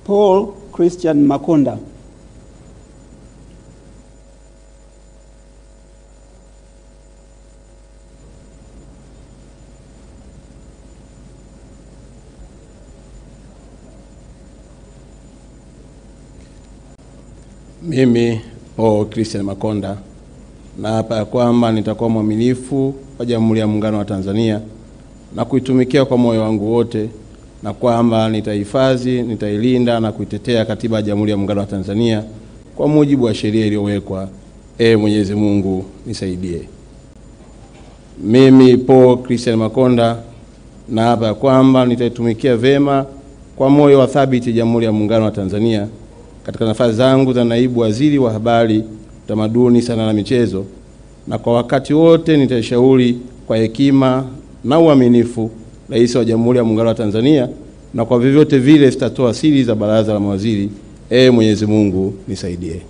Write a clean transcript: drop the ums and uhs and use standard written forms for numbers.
Paul Christian Makonda. Mimi Paul Christian Makonda naapa ya kwamba nitakuwa mwaminifu kwa Jamhuri ya Muungano wa Tanzania na kuitumikia kwa moyo wangu wote, na kwamba nitahifadhi, nitailinda na kuitetea Katiba ya Jamhuri ya Muungano wa Tanzania kwa mujibu wa sheria iliyowekwa. Mwenyezi Mungu nisaidie. Mimi Paul Christian Makonda naapa ya kwamba nitaitumikia vema kwa moyo wa thabiti Jamhuri ya Muungano wa Tanzania katika nafasi zangu za naibu waziri wa habari, utamaduni, sanaa na michezo, na kwa wakati wote nitashauri kwa hekima na uaminifu Rais wa Jamhuri ya Muungano wa Tanzania, na kwa vyovyote vile sitatoa siri za baraza la mawaziri. Mwenyezi Mungu nisaidie.